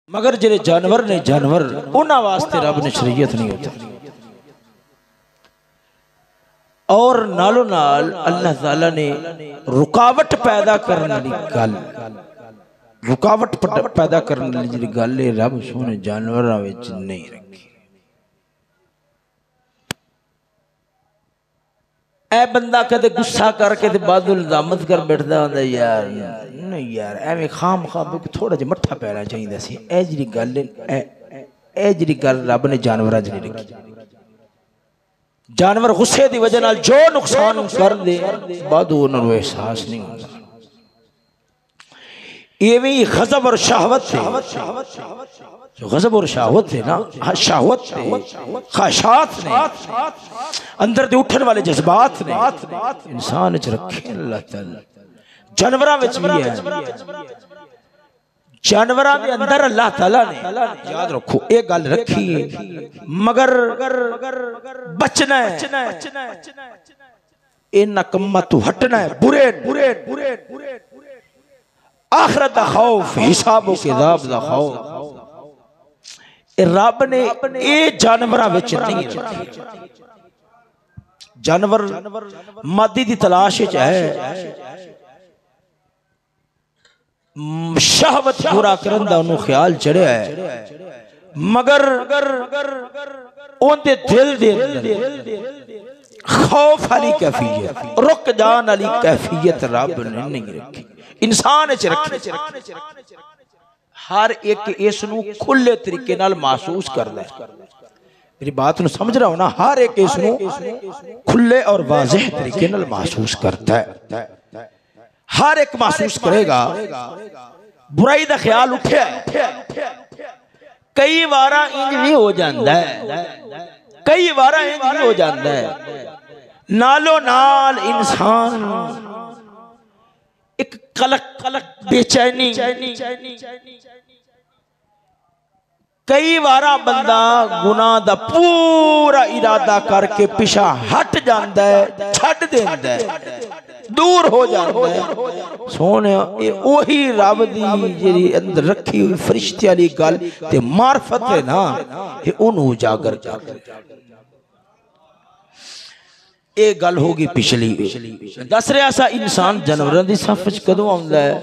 मगर जेरे जानवर ने जानवर उन्हां वास्ते रब ने शरीयत नहीं होता। और नालों नाल अल्लाह ताला ने रुकावट पैदा करने वाली गल, रुकावट पैदा करने वाली जी गल है रब सोने जानवरां विच नहीं रखी। ए बंदा कदे गुस्सा करके ते बाद इल्जामत कर बैठदा होंदा यार नहीं यार एवें खाम खाब थोड़ा जिहा मट्ठा पैना चाहिए सी। ए जी गल ए जी गल रब ने जानवरां च नहीं रखी। जानवर गुस्से की वजह नाल जो नुकसान कर दे बाद उन्होंने एहसास नहीं होता। इवें ही गज़ब और शहवत थे, जो गज़ब और शहवत थे ना, शहवत थे, ख्वाहिशात ने, अंदर दे उठन वाले जज्बात ने इंसान च रखे अल्लाह ताला। जानवरां विच भी है, जानवरां दे अंदर अल्लाह ताला ने याद रखो ये गल रखी है। मगर बचना है, इन्ना कम्मा तू हटना है, बुरे आखिरत दा खौफ, हिसाब किताब दा खौफ रब ने ये जानवरां विच नहीं रखी। जानवर मादी दी तलाश विच है, शहवत पूरा करन दा उन्होंने ख्याल चढ़िया है, मगर उनके दिल दे खौफ वाली कैफियत, रुक जान वाली कैफियत रब ने नहीं रखी, इंसान च रखी। हर एक इसनू खुले तरीके नाल महसूस करदा है। मेरी बात नू समझ रहा हो ना? हर एक इसनू खुले और वाज़ेह तरीके नाल महसूस करता है। हर एक महसूस करेगा। बुराई का ख्याल उठे कई बार इंज भी हो जाता है, कई बार इंज भी हो जाता है। नालो नाल इंसान एक कलक बेचैनी, कई बार बंदा गुनाह दा पूरा इरादा करके पिछा हट जाता है, छड्ड देंदा है, दूर हो जाता है। सोने ओही रब दी जेरी अंदर रखी हुई फरिश्ते वाली गल ते मार्फत है ना, ये उन्होंने उजागर कर। ये गल होगी पिछली। दस रहा सा इंसान जानवरों की सफ च कदों आउंदा है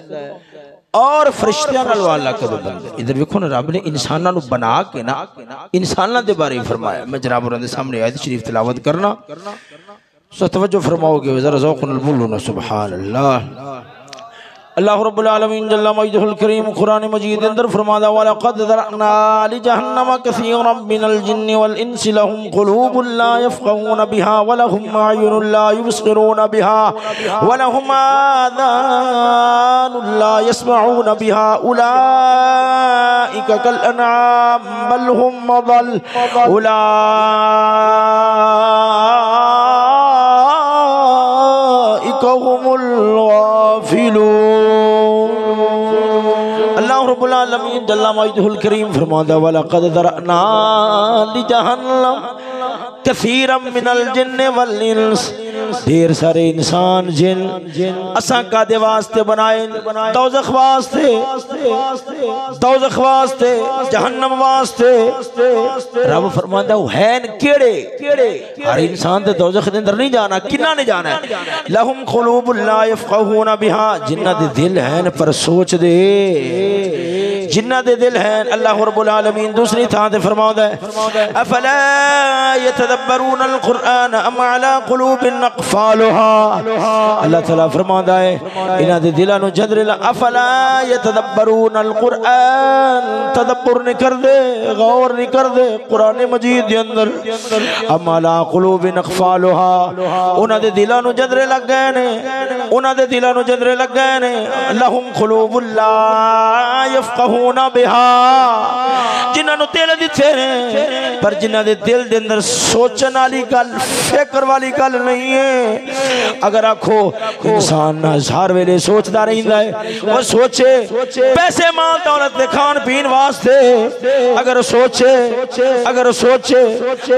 और फरिश्तियां नाल वाला कदों बनदा। इधर देखो ना, रब ने इंसानां नूं बना के ना इंसानां दे बारे फरमाया। मैं जनाब होरां दे सामने आयत शरीफ तिलावत करना, सो तवज्जो फरमाओगे जरा ज़ौक़ नाल बोलो ना सुभान अल्लाह। अल्लाह रब्बुल आलमीन जल्ल मजदुहुल करीम कुरान मजीद के अंदर फरमादा वलक़द ज़रअना लिजहन्नम कसीरम मिनल जिन्नि वल इंसि लहुम क़ुलूबुन ला यफ़क़हून बिहा व लहुम अयुनुन ला युबसिरून बिहा व लहुम आज़ानुन ला यस्मऊन बिहा उलाइका कल अनआम बल हुम अज़ल उलाइका हुमुल गाफ़िलून। अल्लाह रब्बुल आलमीन जल्ल मजदुहुल करीम फरमाता वलक़द ज़रअना लिजहन्नम कसीरम मिनल जिन्नि वल इंस, ढेर सारे इंसान जिन असा कादे वास्ते बनाए, दोज़ख वास्ते, दोज़ख वास्ते, जहन्नम वास्ते। रब फरमाता है केड़े? हर इंसान ते दोज़ख दे अंदर नहीं जाना, किन्ना ने जाना है? लहुम क़ुलूबुन ला यफ़क़हून बिहा, जिन्ना दे दिल हैं पर सोच दे, जिन्ना दे दिल हैं। अल्लाह रब्बुल आलमीन दूसरी थां ते फरमाता है अफला यतदब्बरून अल कुरआन अम अला क़ुलूबिन अक़फ़ालुहा। अल्लाह ताला फरमाता है इन्हां दे दिलां नूं जदरे ला अफला यतदब्बरून अल कुरआन, तदब्बुर नहीं करदे, गौर नहीं करदे कुरान मजीद दे अंदर। अम अला क़ुलूबिन अक़फ़ालुहा, उन्हां दे दिलां नूं जदरे लग गए ने, उन्हां दे दिलां नूं जदरे लग गए ने। लहुम क़ुलूबुन ला यफ़क़हून बिहा, जिन्हां नूं दिल दित्ते ने पर जिन्हां दे दिल दे अंदर सोचण वाली गल, फिक्र वाली गल नहीं है। है। अगर आखो इंसान हज़ार वेले सोचता रहिंदा है, वो सोचे पैसे माल दौलत दे खान पीन वास्ते, अगर सोचे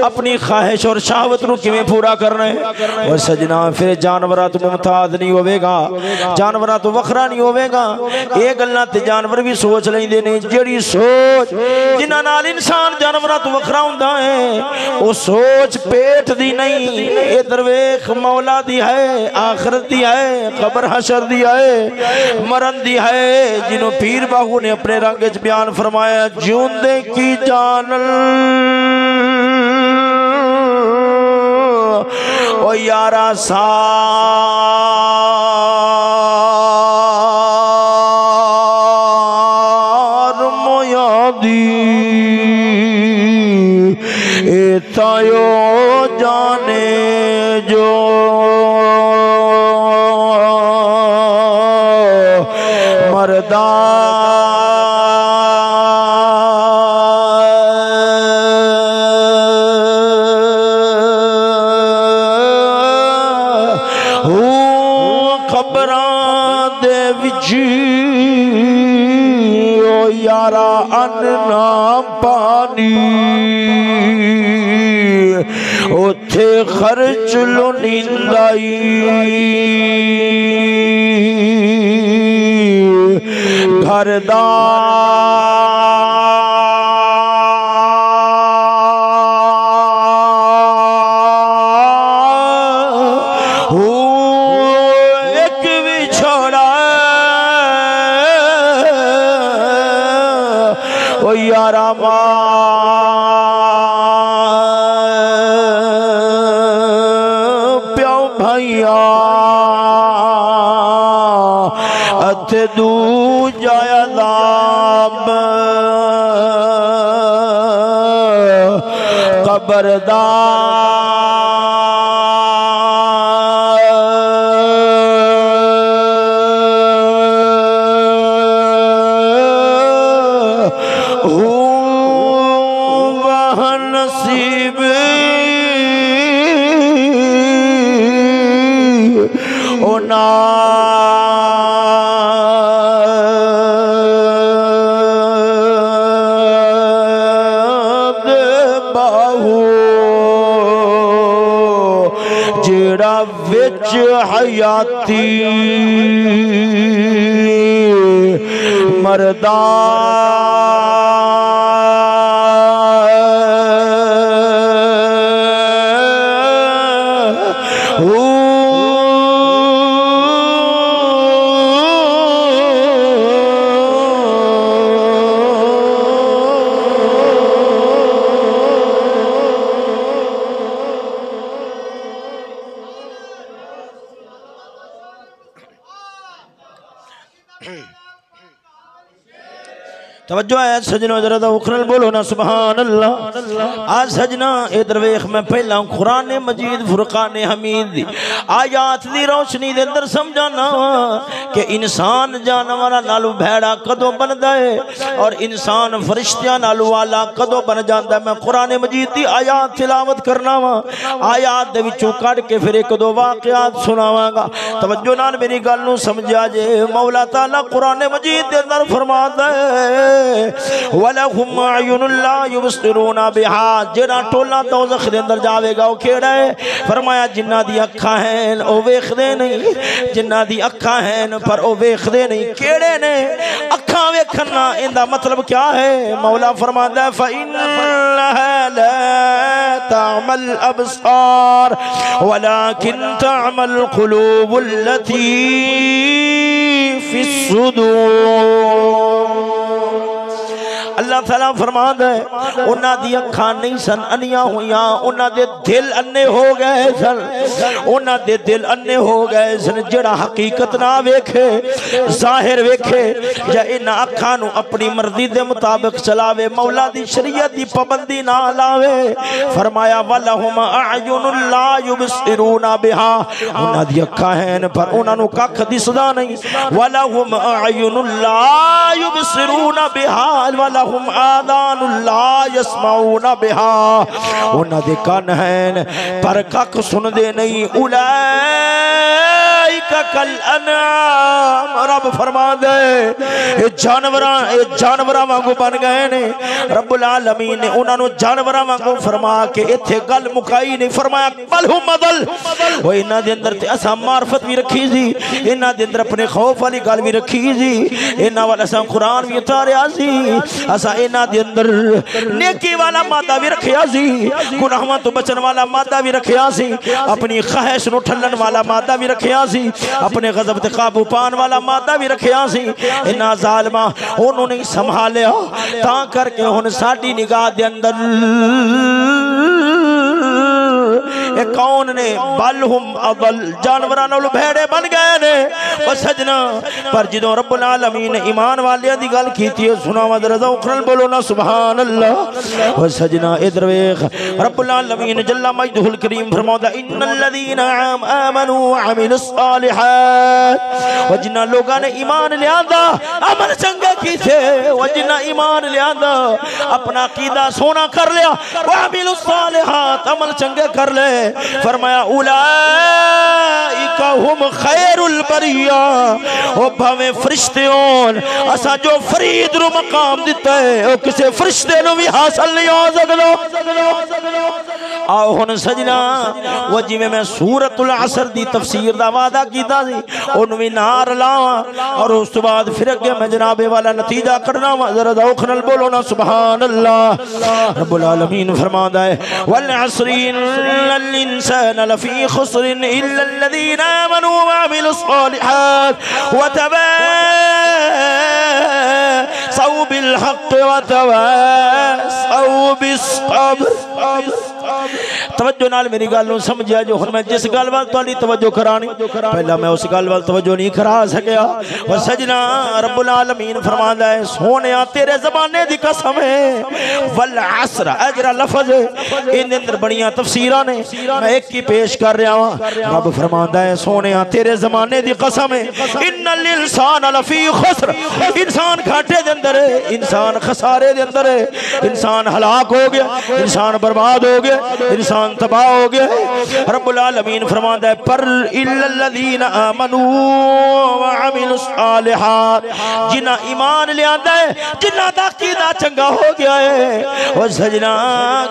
अपनी ख्वाहिश और शहावत नूं किवें पूरा करना है। और सजना फिर जानवरां तो मुमताज नहीं होवेगा, जानवरां तो वखरा नहीं होवेगा। ये गल्लां ते जानवर भी सोच लेंदे ने। जिहड़ी सोच जिन्हां नाल इंसान जानवरां तो वखरा हुंदा है, वो सोच पेट दी नहीं, ये दरवेख मौला दी है, आखिरत दी है, कब्र हशर दी है, मरन दी है। जिन्हों पीर बाहू ने अपने रंग च बयान फरमाया, जिउंदे की जानल ओ यारा तायो जाने जो मर्दा खबरां दे विच ओ यारा अन्न ना पानी उथे खर्च लो नींदाई घरदार एक भी छोड़ा ओ यारा दू जायाब खबरदार वह नसीब ओ ना विच हयाती मरदा तवज्जो है सजना, जरा दा उखरल बोलो ना सुभान अल्लाह। आज सजना ए दरवेख मैं पहला कुरान मजीद फुरकान हमीद दी आयात दी रोशनी दे अंदर समझाना कि इंसान जानवरां नालों भैड़ा कदों बनदा है और इंसान फरिश्तियां नालों वाला कदों बन जांदा है। मैं कुरान मजीद दी आयात तिलावत करना वा, आयात दे विचों कढ के फिर एक दो वाकयात सुनावांगा। तवज्जो नाल मेरी गल नूं समझा जे। मौला ताला कुरान मजीद दे अंदर फरमांदा है वलहुम अयुनुन ला युबसिरूना बिहा, जेड़ा टोला दोज़ख दे अंदर जावेगा वो केड़ा है? फरमाया जिन्हां दी अखां हैं ओ वेखदे नहीं, जिन्हां दी अखां हैं पर ओ वेखदे नहीं। केड़े ने अखां वेखना, इंदा मतलब क्या है? मौला फरमांदा है फइन्नहा ला तअमल अबसार वलाकिन तअमल कुलूबुल लती फिस सुदूर। अल्लाह ताला फरमांदा है उन्हां दी अखां नहीं सन अन्नियां हुईयां, उन्हां दे दिल अन्ने हो गए सन, उन्हां दे दिल अन्ने हो गए सन। जेड़ा हकीकत ना वेखे, जाहिर वेखे या इन्हां अखां नूं अपनी मर्जी दे मुताबिक चलावे, मौला दी शरीयत दी पाबंदी ना लावे। फरमाया वलहुम अयुनुन ला युबसिरूना बिहा, उन्हां दी अखां हैं पर उन्हां नूं कख दिसदा नहीं। वलहुम अयुनुन ला युबसिरूना बिहा, वलहुम आदानुल ला यस्माऊना बिहा, उन्हां दे कान हैं पर कख सुनदे नहीं। उलाइका कल अनआम, रब फरमा दे जानवरां वांगू बन गए ने। रब्बुल आलमीन ने उन्हां नू जानवरां वांगू फरमा के इत्थे गल मुकाई नहीं, फरमाया बलहुम अदल, ओ इन्हां दे अंदर ते असां मार्फत भी रखी सी, इन्हां दे अंदर अपने खौफ वाली गल भी रखी सी, इन्हां वाला असां कुरान भी उतारिया सी, असां इन्हां दे अंदर नेकी वाला मादा भी रखिया सी, गुनाहां तो बचन वाला मादा भी रखिया सी, अपनी ख्वाहिश नू ठल्लन वाला मादा भी रखिया सी, अपने गज़ब ते काबू पान वाला मादा भी रखिया सी। इन्हां ज़ालिमा उन्होंने नहीं संभालिया, तां करके हुण साडी निगाह दे अंदर कौन ने बलहुम अदल, जानवरां नालों भेड़े बन गए ने। ओ सजना, पर जदों रब्बुल आलमीन ने ईमान वालियां दी गल कीती है, सुनावा जरा ज़ौक़ नाल बोलो ना सुभान अल्लाह। ओ सजना इधर वेख, रब्बुल आलमीन जल्ला मजदुहुल करीम फरमाउंदा इन्नल लज़ीना आमनू व अमिलुस सालिहात, ओ जिन्हां लोगां ने ईमान लियांदा अमल चंगे कीते, ओ जिन्हां ईमान लियांदा अपना अकीदा सोना कर लिया, व अमिलुस सालिहात अमल चंगे कर ले, फरमाया उलाइका हुम खैरुल बरिया, ओ भावे फरिश्ते होन, असा जो फरीद नु मकाम दिता है ओ किसी फरिश्ते नु भी हासिल नहीं हो सकदा। आओ हुन सजना, वो जिवें मैं सूरतुल असर दी तफसीर दा वादा कीता सी ओनु भी नार लावां, और उस तो बाद फिर अगे मैं जनाबे वाला नतीजा करना वा, जरा ज़ौक़ नाल बोलो ना सुभान अल्लाह। रब्बुल आलमीन फरमांदा है वल असरी इन्नल इंसान लफी खुस्रिन इल्लल लज़ीना आमनू व अमिलुस सालिहात व तवासौ बिल हक़्क़ व तवासौ बिस सब्र। तवज्जो नाल मेरी गल नूं समझिया जो, हुण मैं जिस गल वाल तुहाडी तवज्जो करानी, पहला मैं उस गल वाल तवज्जो नहीं करा सकिया। और सजना रब्बुल आलमीन फरमांदा है सोनिया तेरे ज़माने दी कसम है, वल असर अजरा लफ्ज़ इन अंदर बड़ियां तफसीरां ने, मैं एक ही पेश कर रहा हां। रब फरमांदा है सोनिया तेरे ज़माने दी कसम है, इन्नल इंसान लफी खुस्र, इंसान घाटे दे अंदर है, इंसान खसारे दे अंदर है, इंसान हलाक हो गया, इंसान बर्बाद हो गया, इंसान तबाह हो गया। रब्बुल आलमीन फरमाता है पर इल्लल्लज़ीना आमनू व अमिलुस सालिहात, जिन्हां ईमान लियांदा है, जिन्हां दा अकीदा चंगा हो गया है। ओ सजना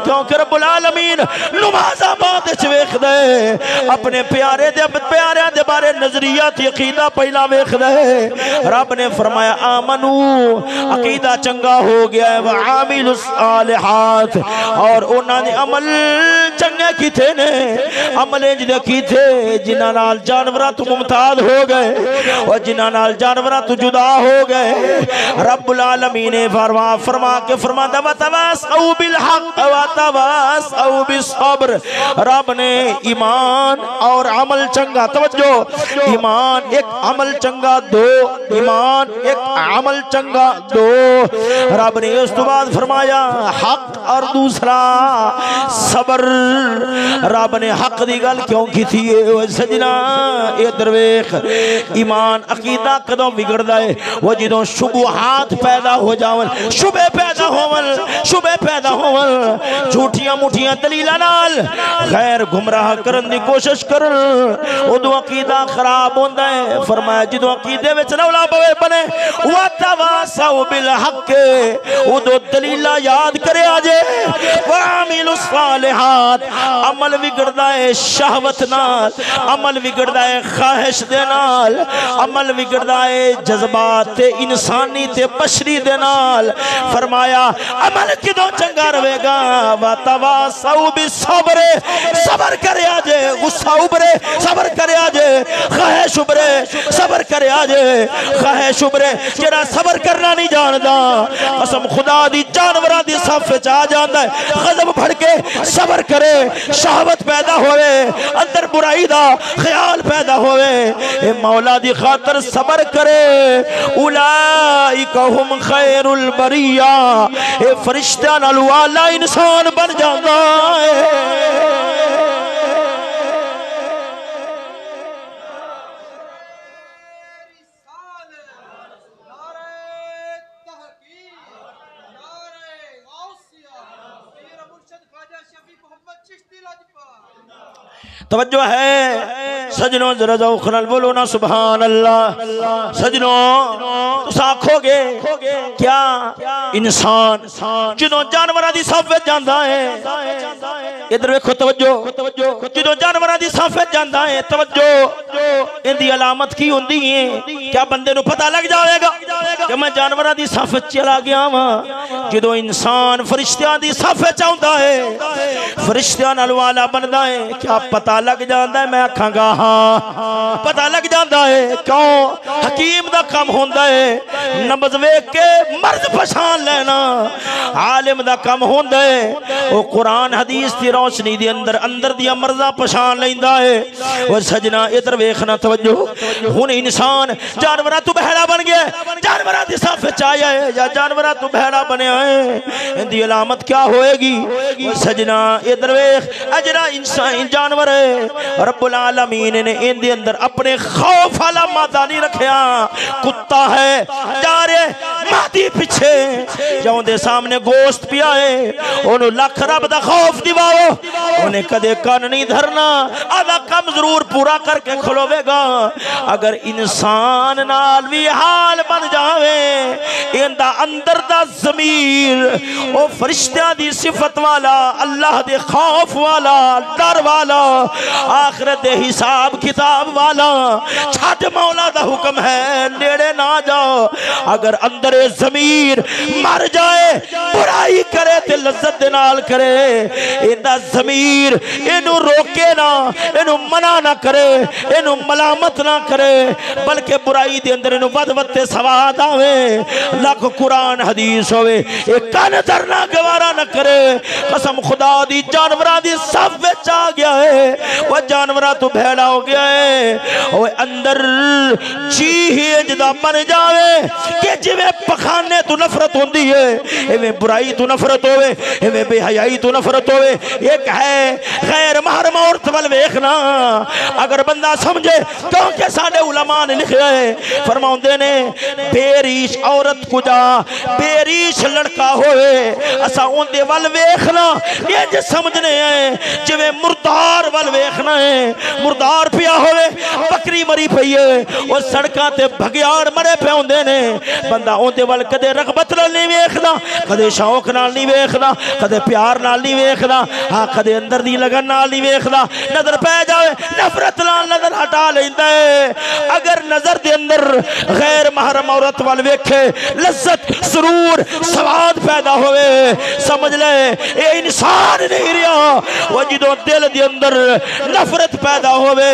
क्योंकि रब्बुल आलमीन नमाज़ां बाद च वेखदा है, अपने प्यारे दे प्यारियां दे बारे नजरिया ते अकीदा पहला वेखदा है। रब ने फरमाया आमनू अकीदा चंगा हो गया है, व अमिलुस सालिहात और उन्हां ने अमल चंगे कीते ने, अमल जिन्हें कीते जिन्हां नाल जानवरां तो मुमताज हो गए और जिन्हां नाल जानवरां तो जुदा हो गए। रब्बुल आलमीन ने फरमा के फरमाता वतवासौ बिल हक़ वतवासौ बिस सब्र। रब ने ईमान और अमल चंगा, तवज्जो, ईमान एक अमल चंगा दो, ईमान एक अमल चंगा दो। रब ने उस तो बाद फरमाया हक और दूसरा सबर। रब ने हक दी गल क्यों की थी सजना, ये दरवेख ईमान अकीदा कदों बिगड़दा है, वो जदों शुबहात पैदा हो जावन, शुबे पैदा होवन, शुबे पैदा होवन, झूठियां मुठियां दलीलां नाल गैर गुमराह करन दी कोशिश करन, उदों अकीदा खराब होंदा है। फरमाया जदों अकीदे विच रौला पवे बने व तवासौ बिल हक़, उदों दलीलां याद करे आजे, व अमिलुस सालिहात अमल बिगड़दा है शहवत नाल, अमल बिगड़दा है ख्वाहिश दे नाल, अमल बिगड़दा है जज्बात ते इंसानी ते बशरी दे नाल। फरमाया अमल किदों चंगा रहेगा, व तवासौ बिस सब्र, सबर करे आजे, गुस्सा उभरे सबर करे आजे, ख्वाहिश उभरे सबर करे आजे, ख्वाहिश उभरे जेड़ा सबर करना नहीं जानदा कसम खुदा दी जानवरां दी सफ च आ जांदा है, गज़ब भड़ के सबर करे, शहवत पैदा होवे, अंदर बुराई दा ख्याल पैदा होवे, ए मौला दी खातर सबर करे। उलाइका हुम खैरुल बरिया, ए फरिश्ता नाल वाला इंसान बन जांदा है। तवज्जो है सजनों, जरा ज़ौक़ नाल बोलो ना सुभान अल्लाह। सजनों तुस आखोगे क्या इंसान जदों जानवरां दी सफ़ विच जांदा है, इधर वेखो तवज्जो, जदों जानवरां दी सफ़ विच जांदा है, तवज्जो इंदी अलामत की हुंदी है? क्या बंदे नूं पता लग जाएगा कि मैं जानवरां दी सफ़ विच चला गया वां? जदों इंसान फरिश्तियां दी सफ़ विच आउंदा है, फरिश्तियां नाल वाला बनदा है, क्या पता लग जांदा है? मैं आखांगा हाँ पता लग जाता है। क्यों? हकीम दा काम होंदा है नबज वेख के मर्ज पछान लेना, आलिम दा काम होंदा है वो कुरान हदीस की रोशनी दे अंदर अंदर दिया मर्जा पछान लेंदा है। और सजना इधर वेखना तवज्जो, हुन इंसान जानवरां तू बहड़ा बन गया, जानवरां दी सफ़ विच आया है या जानवरां तू बहड़ा बनया है, इंदी अलामत क्या होएगी? और सजना इधर वेख, अजरा इंसान जानवर है, रब्बुल आलमीन ने इंदे अंदर अपने खौफ वाला मादा नहीं रखया। कुत्ता है जा रे मादी पीछे जाउंदे सामने गोश्त पिया है, ओनू लख रब दा खौफ दिवाओ, उन्हें कदे कान नहीं धरना, आधा काम जरूर पूरा करके खलोवेगा। अगर इंसान नाल भी हाल बन जावे, इंदा अंदर दा ज़मीर ओ फरिश्तियां दी सिफत वाला, अल्लाह दे खौफ वाला, डर वाला, आखिरत दे हिसाब किताब वाला, छट मौला दा हुक्म है नेड़े ना जाओ। अगर अंदर ज़मीर मर जाए, बुराई करे ते लज्जत दे नाल करे, इंदा ज़मीर इनू रोके ना, इनू मना ना करे, इनू मलामत ना करे, बल्कि बुराई दे अंदर इनू वध वध ते सवाद आवे, लख कुरान हदीस होवे, एक कान धरना गवारा ना करे। कसम खुदा दी जानवरां दी सफ़ विच आ गया है, वो जानवरां तू भेड़ा हो गया है, वो अंदर जी ही इंजदा बन जावे कि जिवें पखाने तू नफरत होंदी है, इवें बुराई तू नफरत होवे, इवें बेहयाई तू नफरत होवे। एक है गैर महरम औरत वल वेखना, अगर बंदा समझे, क्योंकि साडे उलमा ने लिखा है, फरमाउंदे ने बेरीश औरत को जा बेरीश लड़का होवे, असा उनदे वल वेखना इंज समझने है जिवें मुर्दार वल वेखना है। मुर्दार पिया होवे, बकरी मरी पई है, वो सड़कां ते भगियाड़ मरे पे होंदे ने, बंदा उनदे वल कदे रगबत नाल नहीं वेखदा, कदे शौक नाल नहीं वेखदा, कदे प्यार नाल नहीं वेखदा, हाँ कदे अंदर दी लगन नाल नहीं वेखदा। नजर पै जावे नफरत नाल नजर हटा लैंदा है। अगर नजर दे अंदर गैर महरम औरत वाल वेखे, लज्जत सुरूर सवाद पैदा होवे, समझ ले ये इंसान नहीं रहा। वो जो दिल दे अंदर नफरत पैदा होवे,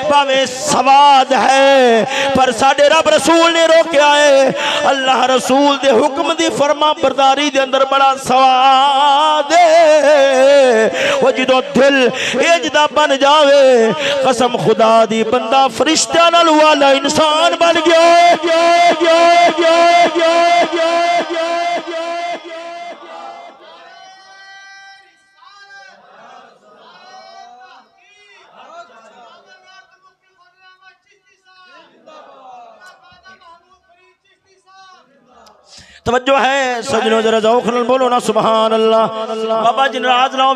भावे सवाद है, पर साडे रब रसूल ने रोकया है। अल्लाह रसूल दे हुक्म दी फरमा बरदारी दे अंदर बड़ा सवाद है। वो जो दिल इंजदा बन जावे, कसम खुदा दी बंदा फरिश्ता नाल वाला इंसान बन गया। तवज्जो है सजनों, जरा ज़ौक़ नाल बोलो ना सुभान अल्लाह। बाबा जी नाराज ना हो,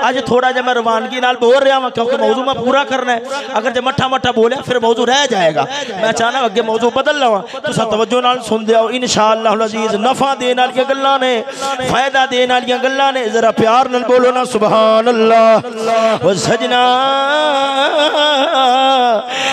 आज थोड़ा जा मैं रवानगी नाल बोल रहा हूं, क्योंकि मौजू मैं पूरा करना है। अगर जो मठा मठा बोलिया फिर मौजू रह जाएगा। मैं चाहना अगे मौजू बदल लवा, तुसा तवज्जो नाल सुन दिया इंशाअल्लाह अज़ीज़। नफा देने वाली गल्लां ने, फायदा देने वाली गल्लां ने, जरा प्यार नाल बोलो ना सुभान अल्लाह। ओ सजना,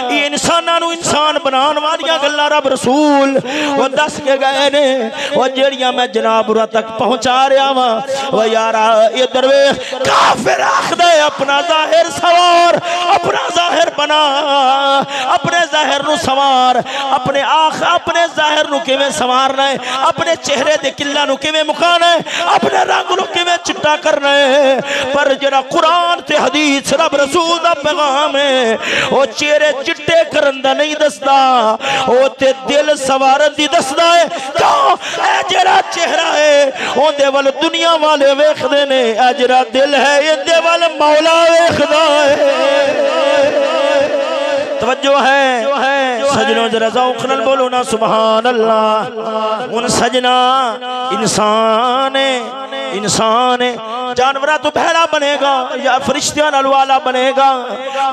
इंसानां नूं इंसान बनाने वाली गल्लां रब रसूल वो दस के गए ने, और जेड़ियां मैं जनाब तक पहुंचा रहा वां। वो यारा इधर वे काफिर आखदे अपना जाहिर सवार, अपना जाहिर बना, अपने जाहिर नु सवार, अपने आख अपने जाहिर नु किवें संवारना है, अपने चेहरे दे किल्ला नु किवें मुकाना है, अपने रंग नु किवें चिट्टा करना है। पर जेड़ा कुरान ते हदीस रब रसूल दा पैगाम है, वो चेहरे चिट्टे करन दा नहीं दसदा, वो ते दिल सवारन दी दसदा है। क्यों? ए जेड़ा चेहरा है ओंदे वल दुनिया वाले वेखदे ने, ए जेड़ा दिल है इंदे वल मौला वेखदा है। तवज्जो है सजनों, जरा ज़ौक़ नाल बोलो ना सुभान अल्लाह। उन सजना इंसान है जानवरा तो भेड़ा बनेगा या फरिश्तियां नाल वाला बनेगा,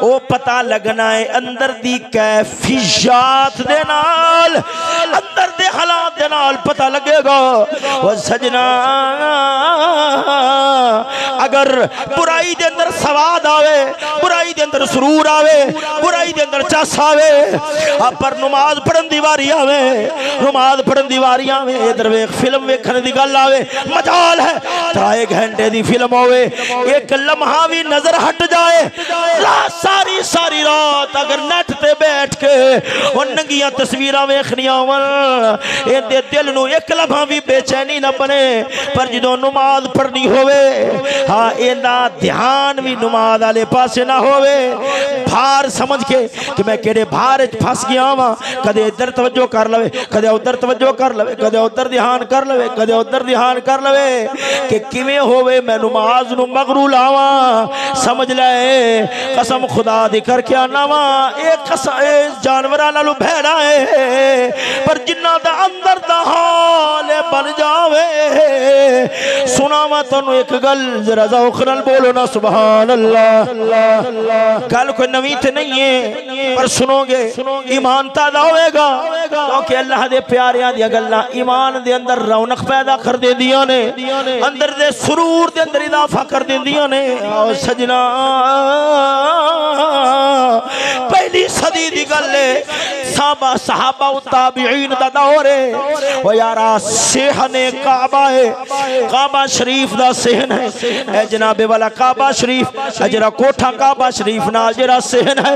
वो पता लगना है अंदर दी कैफियत दे नाल, अंदर दे हालात दे नाल पता लगेगा। वो सजना अगर बुराई दे अंदर सवाद आवे, बुराई दे अंदर सुरूर आवे, बुराई दे अंदर चस आवे, पर नमाज पढ़न दी वारी आवे, नमाज पढ़न दी वारी आवे, इधर वेख फिल्म वेखने दी गल आवे, मजाल है 3 घंटे दी फिल्म होवे, एक लम्हा भी नजर हट जाए, सारी सारी रात अगर नेट ते बैठ के और नंगियां तस्वीरां वेखनियां वन, इहदे दिल नूं एक लम्हा भी बेचैनी ना बने। पर जदों नमाज पढ़नी होवे, हाँ इहदा ध्यान भी नमाज वाले पासे ना होवे, भार समझ के कि मैं केड़े भार च फस गया वा, कदे इधर तवज्जो कर लवे, कदे उधर तवज्जो कर लवे, कदे उधर ध्यान कर लवे, कदे उधर ध्यान कर लवे, कि किवें होवे मैं नमाज नूं मगरू लावा। समझ ले कसम खुदा दी करके आना वा, एक जानवरां नालों भेड़ा है, पर जिन्ना दा अंदर दा हाल बन जावे। सुनावा तुहानू एक गल, जरा ज़ौक़ नाल बोलो ना सुभान अल्लाह। गल कोई नवी ते नहीं है, पर सुनोगे ईमान ताज़ा होएगा, क्योंकि अल्लाह दे प्यारियां दी गल्लां ईमान दे अंदर रौनक पैदा कर देंदियां ने, अंदर दे सुरूर दे अंदर इजाफा कर देंदियां ने। आओ सजना पहली सदी दी गल है, सहाबा ताबीईन दा दौर है। ओ यारा सेहने काबा है, काबा शरीफ दा सेहन है, ए जनाबे वाला काबा शरीफ, जरा कोठा काबा शरीफ नाल जरा सेहन है,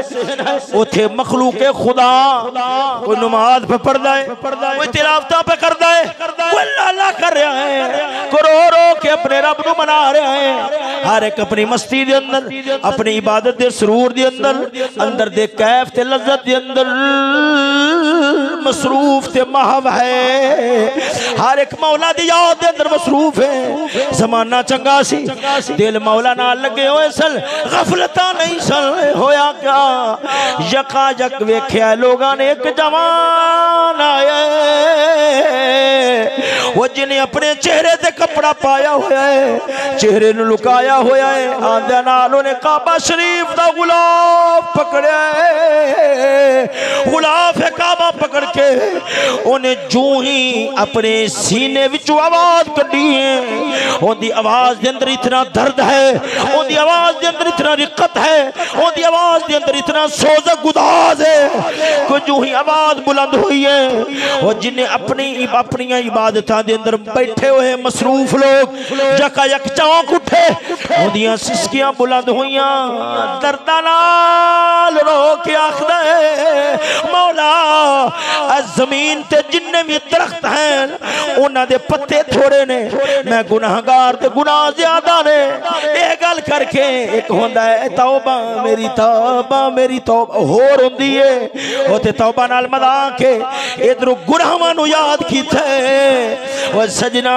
उथे मखलूके खुदा कोई नमाज पे पढ़दा है, कोई तिलावतां पे करदा है, कोई अल्लाह कर रहा है, रो रो के अपने रब नूं मना रहा है। हर एक अपनी मस्ती दे अंदर, अपनी इबादत दे सुरूर दे अंदर, अंदर दे कैफ ते लज्जत दे अंदर मसरूफ ते महव है। हर एक मौला दी याद दे अंदर मसरूफ है। जमाना चंगा सी, दिल मौला नाल लगे होए सन, गफलतां नहीं सन। होया क्या यका यक वेख्या लोगां ने एक जवान आया, वो जिन्हें अपने चेहरे ते कपड़ा पाया होया है, चेहरे नूं लुकाया होया है, आंदे नाल उन्हें काबा शरीफ दा गुलाफ पकड़या है। गुलाफ है काबा पकड़ के उन्हें जू ही अपने सीने विचों आवाज कढ़ी है। उनकी आवाज दे अंदर इतना दर्द है, उनकी आवाज दे अंदर इतना रिक्कत है, उनकी आवाज दे अंदर इतना सोज़क गुदाज है कि जू ही आवाज बुलंद हुई है, और जिन्हें अपनी इबादतां दे अंदर बैठे हुए मसरूफ लोग यकायक चौंक उठे, उनदियां सिसकियां बुलंद हुईयां, दर्दां नाल रो के आखदा है मौला जमीन ते जिन्ने भी दरख्त हैं उन्हां दे पत्ते थोड़े ने, मैं गुनाहगार ते गुनाह ज्यादा ने। ये गल करके एक होंदा है तौबा मेरी तौबा मेरी तौबा होर हुंदी है, ओ ते तौबा नाल मदा के इधरों गुनाहां नूं याद कीता है। ओ सजना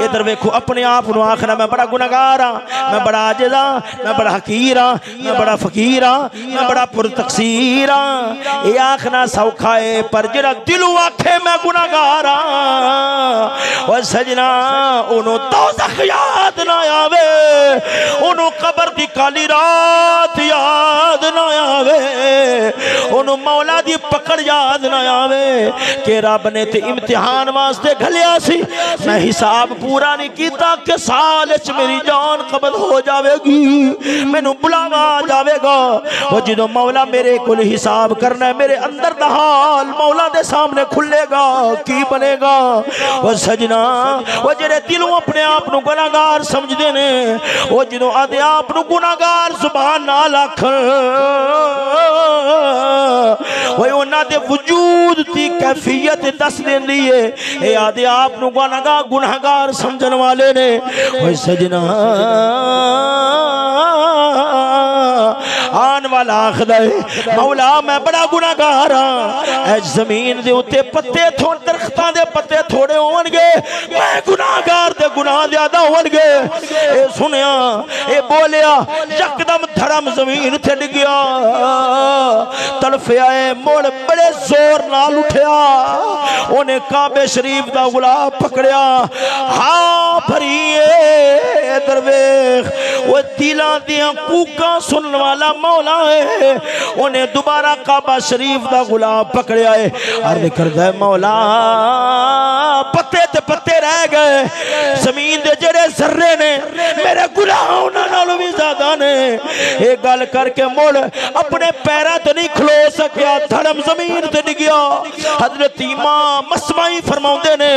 इधर वेखो अपने आप नूं आखना मैं बड़ा गुनाहगार हां, मैं बड़ा आजिज़ हां, मैं बड़ा हकीर हां, मैं बड़ा फकीर हां, मैं बड़ा पुरतकसीर हां। ये आखना सौखा है, पर जिहड़ा दिलों आखे मैं गुनाहगार हां, ओ सजना उन्हों दोज़ख याद ना आवे, उन्हों कबर दी काली रात याद ना आवे, उन्हों मौला दी पकड़ याद ना आवे कि रब ने ते इम्तिहान वास्ते घलिया सी, मैं हिसाब पूरा नहीं कीता कि साल च मेरी जान कबल हो जाएगी, मैनू बुलावा आ जाएगा। वो जो मौला मेरे को हिसाब करना है, मेरे अंदर दा हाल मौला दे सामने खुलेगा, की बनेगा। वो सजना वो जेड़े दिलों अपने आप नू गुनाहगार समझते ने, वो जो आदे आप नू गुनाहगार जुबान नाल आखण, उन्हां दे वजूद दी कैफियत दस देंदी है। ये आदे आप नू गुनाहगार समझण वाले ने। वो सजना आन वाला आखदा है मौला मैं बड़ा गुनाहगार हां, जमीन दे उत्ते पत्ते थोड़े, दरख्तां दे पत्ते थोड़े होणगे, मैं गुनाहगार दे गुनाह ज्यादा होणगे। ए सुनिया ए बोलिया, यकदम धड़म जमीन ते डिग्या, तड़फिया मुड़ बड़े जोर नाल उठया, उन्हें काबे शरीफ दा गुलाब पकड़िया, हाँ भरी दरवे दिलां दियां कूकां सुनने वाला मौला है। उन्हें दोबारा काबा शरीफ दा गुलाम पकड़िया है। अर्ज करदा है मौला पत्ते ते पत्ते रह गए, जमीन दे जेड़े जर्रे ने मेरे गुलाम उन्हां नालों भी ज्यादा ने। ये गल करके मुड़ अपने पैरों ते नहीं खलो सकिया, धड़म जमीन ते डिग्या। हजरत इमाम मसमाई फरमाउंदे ने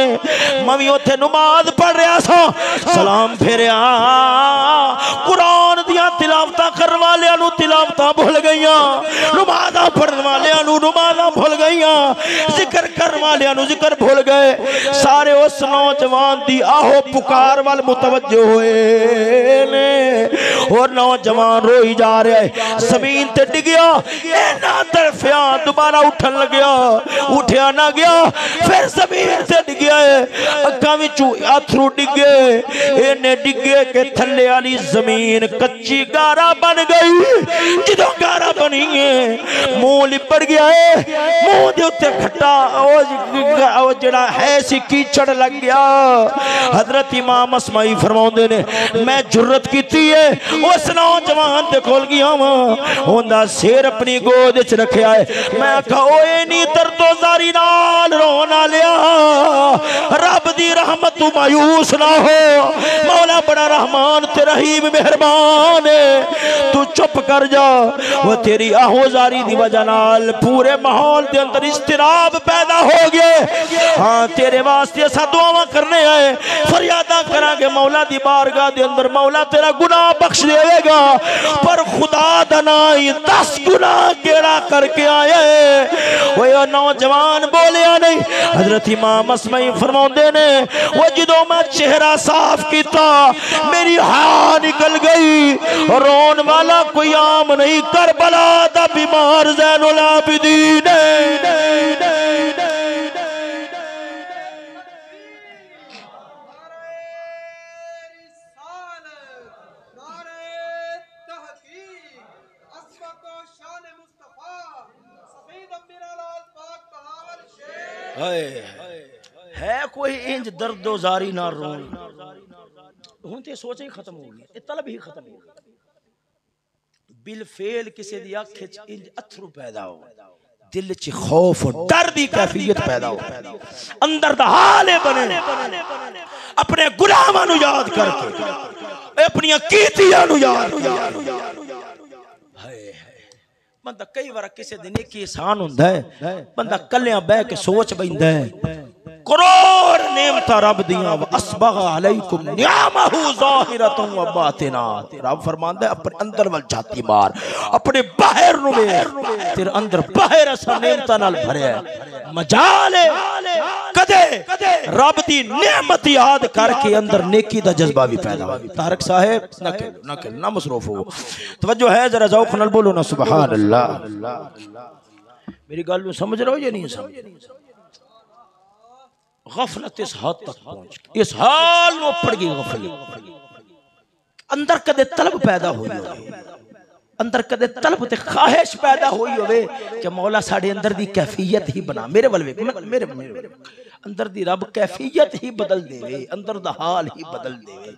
मैं भी उत्थे नमाज पढ़ रहा सा, सलाम फेरिया, कुरान दियां तिलावतां करन वालियां नूं तिलावतां भुल गईयां, नमाज़ां पढ़न वालियां नूं नमाज़ां भुल गईयां, जिक्र करन वालियां नूं जिक्र भुल गए। सारे उस नौजवान दी आहो पुकार वाल मुतवज्जो होए ने और नौजवान रोई जा रहा है, जमीन ते डिगया, इन्ना तड़फिया, दोबारा उठन लग्या, उठया ना गया, फिर जमीन से डिगया है, अखां विचों अथरू डिगे, इन्हें डिगे के थल्ले वाली जमीन कच्ची गारा बन गई। जदों गारा बनी है मुंह लिपड़ गया है, मुंह दे उत्ते खट्टा ओ जिहड़ा है सी कीचड़ लग गया। हजरत इमाम असमाई फरमाउंदे ने मैं जुर्रत कीती है उस नौजवान दे कोल गया वां, उहदा सिर अपनी गोद च रखिया है, मैं आखा ओए नी तरदोजारी नाल रोना लिया, रब दी रहमत तू मायूस ना हो, मौला बड़ा रहमान ते रहीम मेहरबान है, तू चुप कर जा। वो तेरी आहोजारी दी वजह नाल पूरे माहौल दे अंदर इस्तिराब पैदा हो गए। हाँ तेरे वास्ते असा दुआवां करने आए, फरियादा करांगे मौला दी बारगाह दे अंदर, मौला तेरा गुनाह बख्श देगा, पर खुदा दा नाई 10 गुनाह केड़ा करके आया है। वो नौजवान बोलिया नहीं। हजरत इमाम असमाई फरमाउंदे ने वो जदों मैं चेहरा साफ किया मेरी हाँ निकल गई, रोन वाला कोई आम नहीं, करबला दा बीमार ज़ैनुल आबिदीन है कोई इंज दर्दोजारी ना रोन। हुण ते सोच ही खत्म हो गई, तलब ही खत्म हो गई। बिल फेल किसी दी अख च इंज अथरू पैदा हो, दिल च खौफ और डर दी कैफियत पैदा हो, अंदर दा हाल बने अपने गुलामां नूं याद करके, अपनी कीतियां नूं याद बंदा कई बार किसी दिन एक एहसान हुंदा है, बंदा कल्लियां बह के सोच बैंदा है करोड़ नेमतां रब दियां, असबग़ अलैकुम निअमहु ज़ाहिरतन व बातिना। रब फरमांदा है अपने अंदर वल झाती मार, अपने बाहर नु वेख, तेरे अंदर बाहर असा नेमतां नाल भरिया है। मजाल कदे रब दी नेमत याद करके अंदर नेकी दा जज्बा भी पैदा हो। तारक साहब ना मसरूफ हो, तवज्जो है जरा ज़ौक़ नाल बोलो ना सुभान अल्लाह। मेरी गल समझ रहे हो या नहीं समझ? गफलत इस हद तक पहुंच, इस हाल में पड़ गई गफलत। अंदर कदे तलब पैदा हुई हो, अंदर कदे तलब ते ख्वाहिश पैदा हुई होवे कि मौला साडे अंदर दी कैफियत ही बना, मेरे वल वेख, मेरे अंदर दी रब कैफियत ही बदल देवे, अंदर दा हाल ही बदल देवे।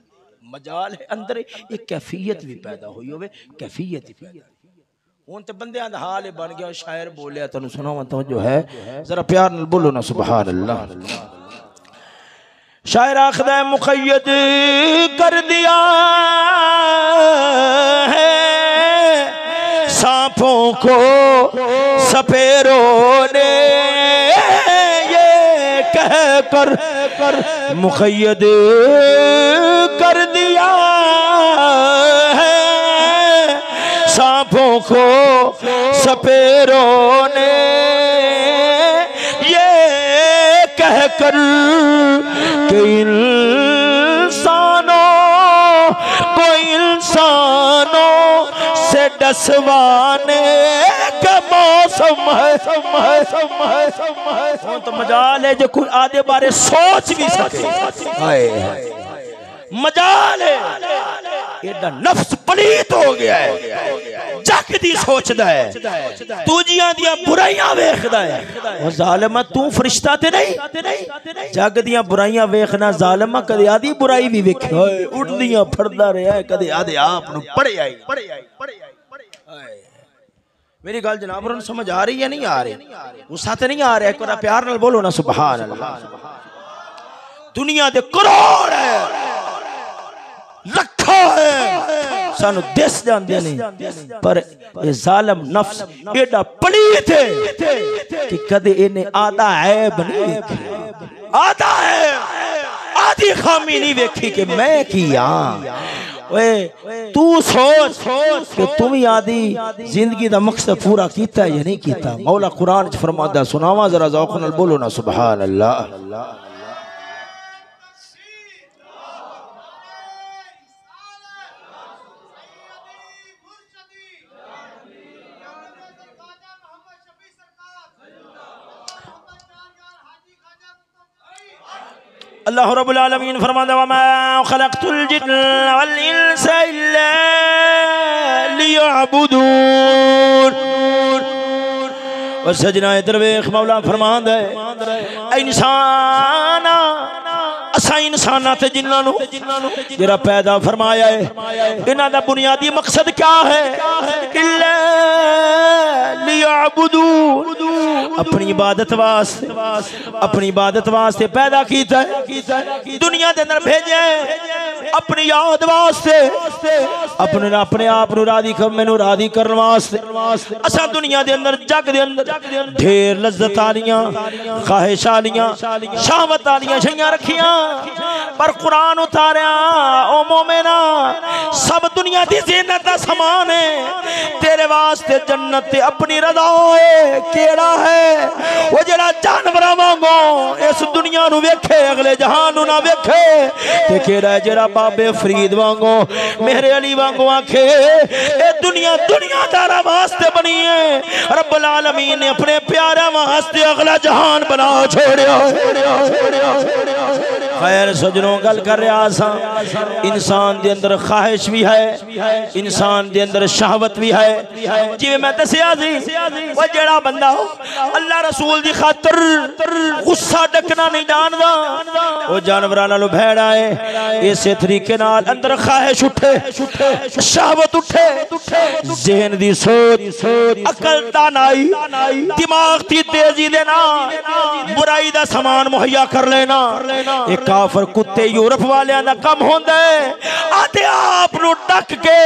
मजाल है अंदर एक कैफियत भी पैदा हुई होवे, कैफियत ही पैदा हुन ते बंदियां दा हाल बन गया। शायर बोलिया तैनूं सुनावां तो जो है जरा प्यार नाल बोलो ना सुभान अल्लाह। शायर आखदा है मुक़य्यद कर दिया है सांपों को सपेरों ने, ये कह कर मुक़य्यद कर दिया है सांपों को सपेरों ने, ये कह कर कि इंसानों से डसवाने का मौसम है। तो मजाल है जो कोई आधे बारे सोच भी सके, मजाल है एदा नफ्स पलीत हो गया है, जग दी सोचदा है, दूजियां दी बुराइयां वेखदा है। ओ जालिमा तू फरिश्ता ते नहीं, जग दी बुराइयां वेखना जालिमा, कदे आदी बुराई भी वेखे उड़दियां फड़दा रहा है, कदे आदे आप नु पड़े आई। मेरी गल जनाब समझ आ रही है नहीं आ रही? गुस्सा ते नहीं आ रहा? एक बार प्यार नाल बोलो ना सुभान अल्लाह। दुनिया दे करोड़ है, लखा है, सानू दिस जांदे नहीं, पर ये जालिम नफ्स एडा पलीत है कि कदे इन्हें आधा ऐब नहीं वेखी, आधा है आधी खामी नहीं वेखी कि मैं किया। तू सोच कि तुम ही आदि जिंदगी का मकसद पूरा किया या नहीं किया। मौला कुरान च फरमादा, सुनावा जरा ज़ौक़ नाल बोलो ना सुभान अल्लाह। अल्लाह रब्बुल आलमीन फरमाता, वमा खलक़तुल जिन्न वल इंसा इल्ला लियअबुदून। और सजना इधर वेख, मौला फरमांदा है, इंसान असा इंसाना ते जिन्ना नु जेरा पैदा फरमाया है, इन्हां दा बुनियादी मकसद क्या है? इल्ला लियअबुदून, अपनी इबादत वास्ते, अपनी इबादत वास्ते पैदा कीता है, दुनिया दे अंदर भेजे अपनी याद वास्ते, अपने अपने आप नु राजी कर, मैनू राजी करने वास्ते। असा दुनिया दे अंदर जग दे अंदर ढेर लज्जत आलियां, ख्वाहिश आलियां, शहवत आलियां शैयां रखियां, पर कुरान उतारिया, ओ मोमेना सब दुनिया दी ज़ीनत दा समान है, तेरे वास्ते जन्नत ते अपनी रज़ा है। केड़ा है वो जेड़ा जानवरां वांगू इस दुनिया नु वेखे, अगले जहान नु ना वेखे, ते केड़ा है जेड़ा बाबे फरीद वांगू, मेरे अली वांगू आखे ए दुनिया दुनियादारा वास्ते बनी है। रब्बुल आलमीन ने अपने प्यारे वास्ते अगला जहान बना छोड़िया। खैर सजनों, गल कर रहा सा, इंसान दे अंदर ख्वाहिश भी है, इंसान दे अंदर शहवत भी है। जिवें मैं दसिया सी, वो जेड़ा बंदा अल्लाह रसूल दी खातर गुस्सा डकना नहीं जानदा, वो जानवरां नालों भैड़ा है। इसे तरीके नाल अंदर ख्वाहिश उठे, शहवत उठे, ज़हन दी सोच, अकल दानाई, दिमाग दी तेजी दे नाल बुराई दा सामान मुहैया कर लेना, एक काफर कुत्ते यूरोप वालियां दा कम होंदा है। आते आप नु डक के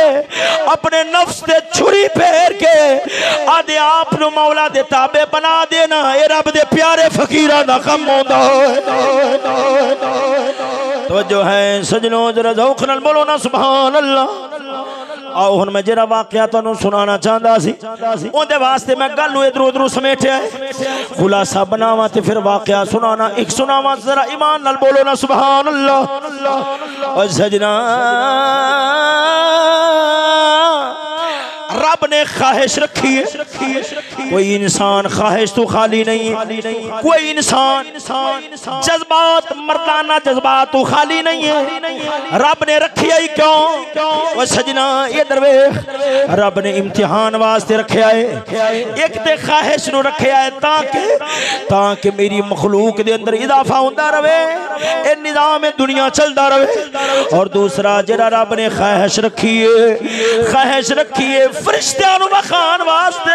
अपने नफ्स ते छुरी फेर के आदे आप नु मौला दे ताबे बना देना, ए रब दे प्यारे फकीरां दा कम होंदा है। तो जो है सजनों, जरा ज़ौक़ नाल बोलो ना सुभान अल्लाह। आओ हुण मैं जरा वाकया तुहानू सुनाना चाहता सी, उहदे वास्ते मैं गल नू इधर उधर समेटिया है, खुलासा बनावा ते फिर वाकया सुनाना। एक सुनावा, जरा ईमान नाल बोलो ना सुभान अल्लाह। और सजना, रब ने ख्वाहिश रखी है, कोई इंसान ख्वाहिश तो खाली नहीं है, कोई इंसान जज्बात, मर्दाना जज्बात तो खाली नहीं है। रब ने रखी है क्यों? वो सजना इधर वेख, रब ने इम्तिहान वास्ते रखा है। एक ते ख्वाहिश नु रखा है ताकि मेरी मखलूक दे अंदर इजाफा होता रहे, ए निजाम दुनिया चलता रहे। और दूसरा जेड़ा रब ने ख्वाहिश रखी है फरिश्तियां नु वखान वास्ते।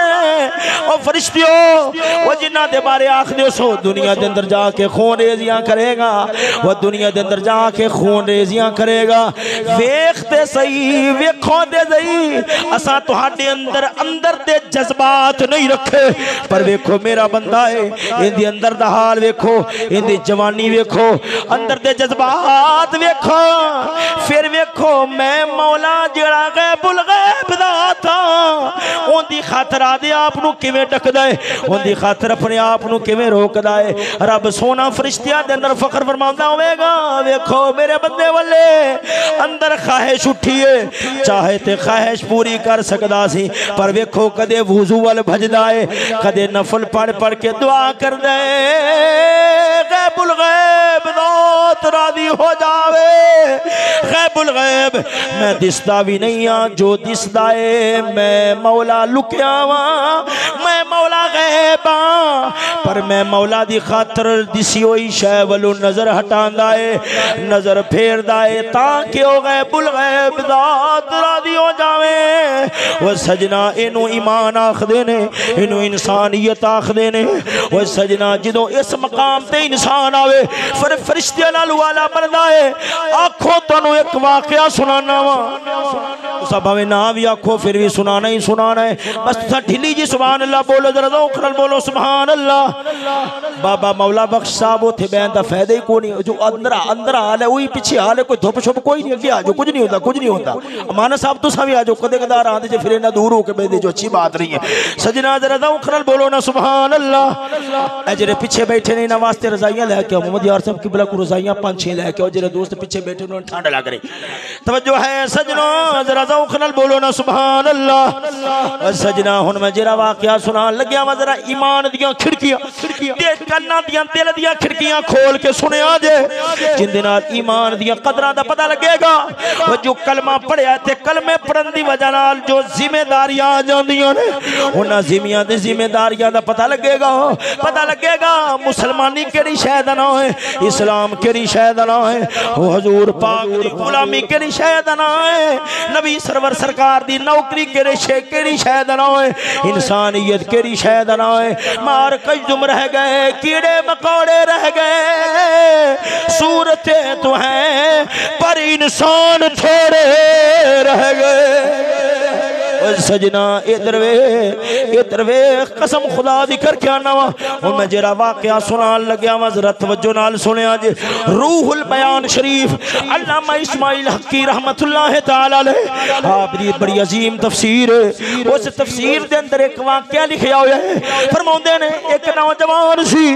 और फरिश्तियों, वो जिन्हां दे बारे आखदे सो दुनिया दे अंदर जाके खून रेजियां करेगा, वो दुनिया दे अंदर जाके खून रेजियां करेगा। वेखते सही, वेखो दे सही, असा तुहाडे अंदर दे जज्बात नहीं रखे, पर वेखो मेरा बंदा है, इंदे अंदर दा हाल वेखो, इंदी जवानी वेखो, अंदर दे जज्बात वेखो। फिर वेखो मैं मौला जेड़ा गैबुल गैब दा था, उनकी खातर आदे आप नू किवें टकदा है, उनकी खातर अपने आप नू किवें रोकदा है। रब सोना फरिश्तियां दे अंदर फखर फरमांदा होवेगा, वेखो मेरे बंदे वाले अंदर ख्वाहिश उठी है, चाहे ते ख्वाहिश पूरी कर सकदा सी, पर वेखो कदे वुजू वाल भजदा है, कदे नफल पढ़ पढ़ के दुआ करदा है, गैबुल गैब ज़ात राज़ी हो जावे। गैबुल गैब मैं दिसदा भी नहीं हाँ, जो दिसदा है मैं मौला लुकिया वा, मैं मौला गैब हाँ, पर मैं मौला दी खातर दिसी हुई शै वालों नजर हटांदा है, नजर फेरदा है ताकि ओ गैबुल गैब ज़ात राज़ी हो जावे। वो सजना इनू ईमान आखदे ने, इनू इंसानियत आखदे ने। वो सजना जो इस मकाम ते इंसान आवे फिर फरिश्ते नाल वाला बनदा है। आखो तुहानू एक वाकया सुनाना वा, सब हमें ना भी आखो फिर भी सुनाना ही सुनाना है। बस तुसा ढिली जी सुभान अल्लाह बोलो, जरा दौख नाल बोलो सुभान अल्लाह। बाबा मौला बख्श साहब उथे बहन दा फायदा ही कोई नहीं, जो अंदर अंदर हाल है वही पीछे हाल है, कोई धुप छुप कोई नहीं, अगे आ जाओ, कुछ नहीं होता, कुछ नहीं होता। माना साहब तुसा भी आ जाओ, कदे कदार आते जे फिर इन्ना दूर होके बैठे जो अच्छी बात नहीं है। सजना जरा दौख नाल बोलो ना सुभान अल्लाह। ए जेरे पीछे बैठे ने इन्हां वास्ते रजाइयां लेके आओ, मोहम्मद यार साहब किबला को रजाइयां 5-6 लेके आओ, जेरे दोस्त पीछे बैठे उन्हें ठंड लग रही। तवज्जो है सजना, जरा दौख नाल बोलो ना सुभान अल्लाह। सजना हुन मैं जेरा वाकया सुनान लग्या वा, जरा ईमान दियां खिड़कियां ते कन्नां दियां दिल दियां खिड़कियां खोल के सुनिया जे, जिंदे नाल ईमान दियां कदरां दा पता लगेगा। वो जो कलमा पढ़िया ते कलमे पढ़न दी वजह नाल जो जिम्मेदारियां आ जांदियां ने, उन्हां जिम्मियां ते जिम्मेदारियां दा पता लगेगा। पता लगेगा मुसलमानी केड़ी शै दा नाम है, इस्लाम केड़ी शै दा नाम है, वो हजूर पाक दी गुलामी केड़ी शै दा नाम है, नबी सरवर सरकार दी नौकरी केड़ी शै दा नाम है, इंसानियत केड़ी शै दा नाम है। मार कजुम रह गए, कीड़े मकोड़े रह गए, सूरतें तो हैं पर इंसान थोड़े रह गए। सजना इधर वे कसम खुदा दी करके आना वा। और मैं जरा वाकया सुनान लग्या वा, जरा तवज्जो नाल सुनिया जे। रूहुल बयान शरीफ अल्लामा इस्माइल हक्की रहमतुल्लाह तआला अलैह आप दी बड़ी अजीम तफसीर है। उस तफसीर दे अंदर एक वाकया लिखया होया है। फरमाउंदे ने एक नौजवान सी,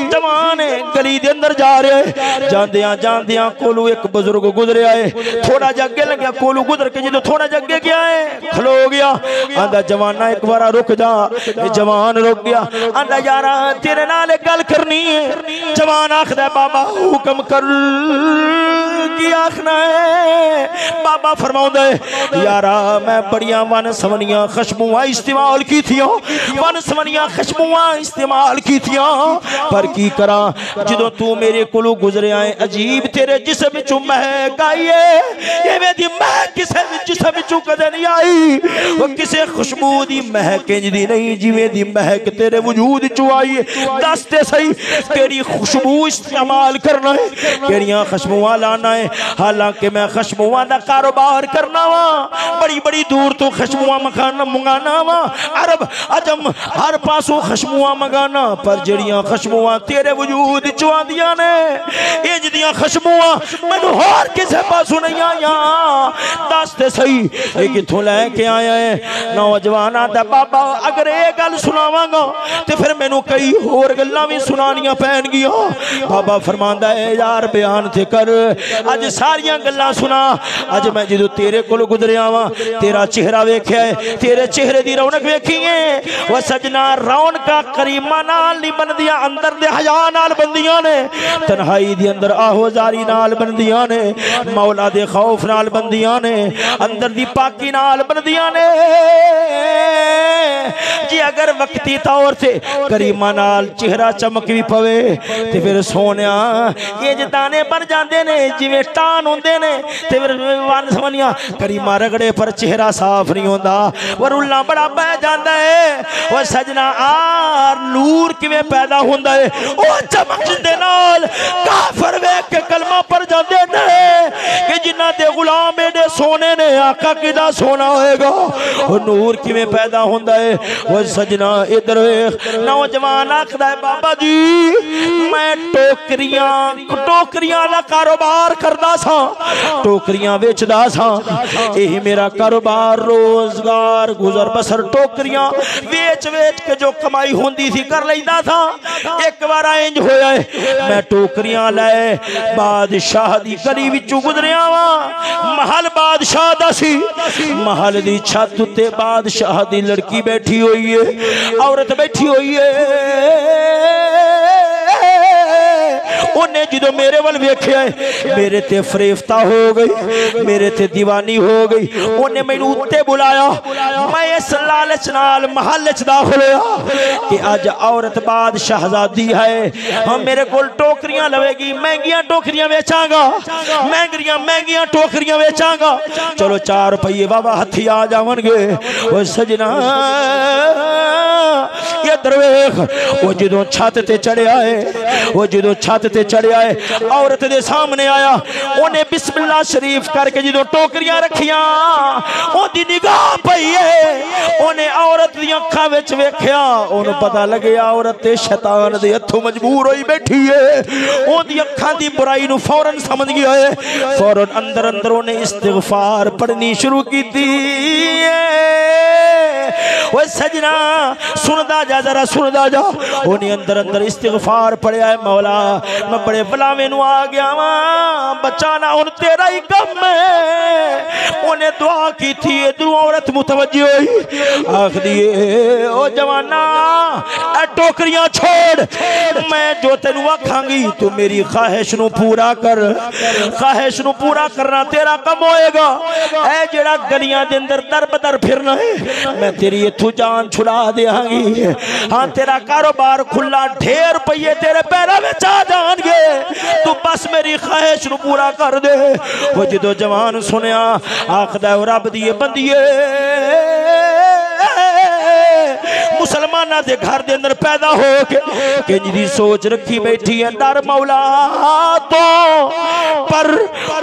जवान गली दे अंदर जा रहा है, जांदियां जांदियां कोलू एक बुजुर्ग गुजरिया है, थोड़ा जा अगे लग्या, कोलू गुजर के जो थोड़ा जा अगे गया है खलो गया। आंदा जवाना एक बार रुक जा, जवान रुक गया। आंदा यारा तेरे नाल एक गल करनी है। जवान आखदा बाबा हुक्म कर, की आखना है? बाबा फरमाउंदा है यारा मैं बड़ियां वन सवनियां खुशबुआं इस्तेमाल की थियां, वन सवनियां खुशबुआं इस्तेमाल की थियां, पर की करा जो तू मेरे कोलों गुजरे आए अजीब तेरे जिस्म विचों महक आई है। एवें दी महक किसे जिस्म विचों कदे नहीं आई, वो किसे खुशबू दी महक इंजदी नहीं जिवें दी महक तेरे वजूद चो आई है। दस ते सही तेरी खुशबू इस्तेमाल करना है, केड़ियां खुशबुआं लाना है? हालांकि मैं खुशबुआं दा कारोबार करना वा, बड़ी बड़ी दूर तो खुशबुआं मंगाना वा, अरब अजम हर पासों खुशबुआं मंगाना, पर जड़ियां खुशबुआं तेरे वजूद चो आंदियां ने इंज दियां खुशबुआं मैनू होर किसे पासों नहीं आईयां। दस ते सही ये कित्थों लैके आया है? नौजवान आदा बाबा अगर ये गल सुनावांगा तो फिर मैनू कई होर गल्लां भी सुनानियां पैणगियां। बाबा फरमांदा है यार बयान ते कर, अज सारियां गल्लां सुना। अज मैं जो तेरे कोल गुजरिया वा तेरा चेहरा वेख्या है, तेरे चेहरे दी रौनक वेखी है। वह सजना रौनकां करीमा नाल नहीं बनदियां, अंदर दे हया नाल बनदियां ने, तन्हाई दी अंदर आहोजारी नाल बनदियां ने, मौला दे खौफ नाल बनदियां ने, अंदर दी पाकी नाल बनदियां ने। जी अगर वक्ती तौर से करीमा नाल चेहरा चमक भी पवे ते फिर सोनिया ये दाने बन जाते ने जिवें टान होंदे ने, ते फिर वन सवनिया करीमा रगड़े पर चेहरा साफ नहीं होंदा, वरुला बड़ा पै जाता है। वो सजना आ नूर किवें पैदा होंदा है? ओ चमक दे नाल काफर वेख के कलमा पढ़ जाते ने कि जिन्हां दे गुलाम एडे सोने ने, आका किदा सोना होएगा। वो नूर किवें पैदा होंदा है? वो सजना इधर नौजवान आखदा है बाबा जी मैं टोकरियां दा कारोबार करदा सा, टोकरियां बेचदा सा, यही मेरा कारोबार रोजगार गुजर बसर टोकरियां बेच बेच के जो कमाई होंदी थी कर लैंदा था। एक बार इंज होया है मैं टोकरियां लाए बादशाह दी गली विचों गुजरिया वा, महल बादशाह दा सी, महल दी छत उत्ते बादशाह दी लड़की बैठी हुई है, औरत बैठी हुई है, उन्हें जो मेरे वाल वेख्या मेरे ते फरेफ्ता हो गई, मेरे ते दीवानी हो गई। उन्हें मैनू उत्ते बुलाया, मैं इस लालच नाल महल च दाखिल होया कि अज औरत बाद शहजादी है, हम मेरे को टोकरियां लवेगी, महंगियां टोकरियां बेचांगा, महंगियां टोकरियां बेचांगा। चलो 4 रुपये बाबा हथी आ जावणगे। ओ सजना ये दरवेख वो जो छत ते चढ़िया है, वो जो छत ते चढ़िया है औरत दे सामने आया, उन्हें बिस्मिल्लाह शरीफ करके जो टोकरियां रखियां ओदी निगाह पई है, उन्हें औरत दी अखां विच वेख्या, उन्हें पता लगे औरत ते शैतान दे हथों मजबूर होई बैठी है। ओदी अखां दी बुराई नू फौरन समझ गया है, फौरन अंदर अंदर उन्हें इस्तिगफार पढ़नी शुरू की थी। वो सजना सुनदा जा, जरा सुनदा जा। उन्हें अंदर अंदर इस्तिगफार पढ़िया है, मौला मैं बड़े बुलावे नू आ गया वा, बचाना हुन तेरा ही कम है। उन्हें दुआ की थी, इधरों औरत मुतवज्जो हुई, आख दिए ओ जवाना ए टोकरियां छोड़, मैं जो तेनू आखांगी तू मेरी ख्वाहिश नू पूरा कर, ख्वाहिश नू पूरा करना तेरा कम होएगा। ए जेड़ा गलियां दे अंदर दर बदर फिरना है, मैं तेरी इथों जान छुड़ा देंगी। हाँ तेरा कारोबार खुला, ढेर रुपये तेरे पैरों में आ जाएंगे, तू बस मेरी ख्वाहिश नू पूरा कर दे। वो जो जवान सुनिया आखदा रब दी बंदीए मुसलमाना दे घर दे अंदर पैदा हो के जी सोच रखी बैठी है डर मौला तो, पर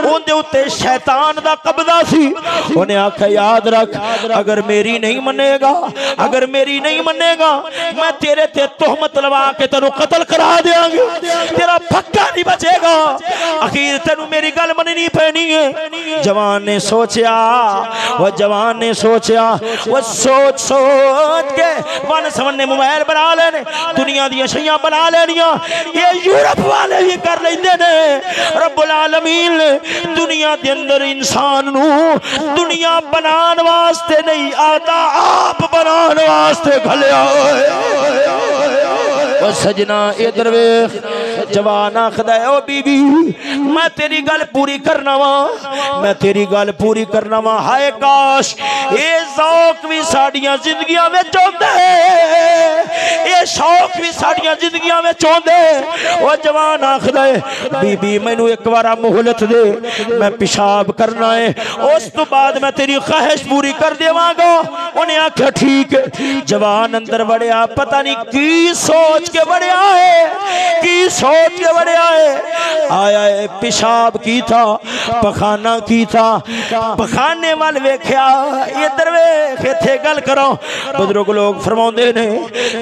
उनदे उत्ते शैतान दा कब्जा सी। उन्हें आखा याद रख अगर मेरी नहीं मनेगा, अगर मेरी नहीं मनेगा मैं तेरे ते तोहमत लवा के तेनू कत्ल करा देंगे, तेरा फक्का नहीं बचेगा। आखिर तेनू मेरी गल मननी पैनी है। जवान ने सोचा, वो जवान ने सोचा, वो सोच सोच के वन समझने मोबाइल बना लेने, दुनिया दी शैयां बना लेनिया, ये यूरोप वाले भी कर लेंदे ने। रब्बुल आलमीन दुनिया के अंदर इंसान नू दुनिया बनाने वास्ते नहीं आता, आप बनाने वास्ते घलिया ओ सजना इधर वेख। जवान आखदा है ओ बीबी मैं तेरी गल पूरी करना वा, मैं तेरी गल पूरी करना वा। हाय काश ये शौक भी साडियां जिंदगियां में चौंदे, ये शौक भी साडियां जिंदगियां में चौंदे। ओ जवान आखदा है बीबी मैनू एक बार मोहलत दे, मैं पेशाब करना है, उस तो बाद मैं तेरी ख्वाहिश पूरी कर देवांगा। उन्हें आख्या ठीक है। जवान अंदर बढ़िया, पता नहीं की सोच के बढ़िया है, की सोच के बढ़िया है। आया है पेशाब की था, पखाना की था, पखाने वाल वेख्या इधर वेख इत्थे गल करो। बुजुर्ग लोग फरमाउंदे ने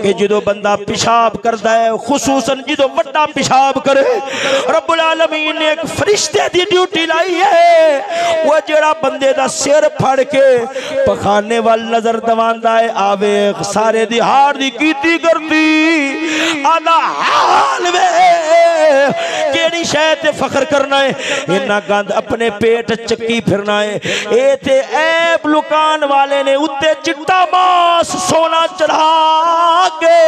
कि जो बंदा पेशाब करता है, खुसूसन जो बड़ा पेशाब करे, रब्बुल आलमीन ने एक फरिश्ते की ड्यूटी लाई है, वो जेड़ा बंदे दा सिर फड़ के पखाने वाल नजर दवांदा है, आवे सारे दिहाड़ दी कीती करती आदा हाल वे केड़ी शय ते फखर करना है, इन्ना गंद अपने पेट चक्की फिरना है। ए ते ऐब लुकान वाले ने उत्ते चिट्टा मांस सोना चढ़ा के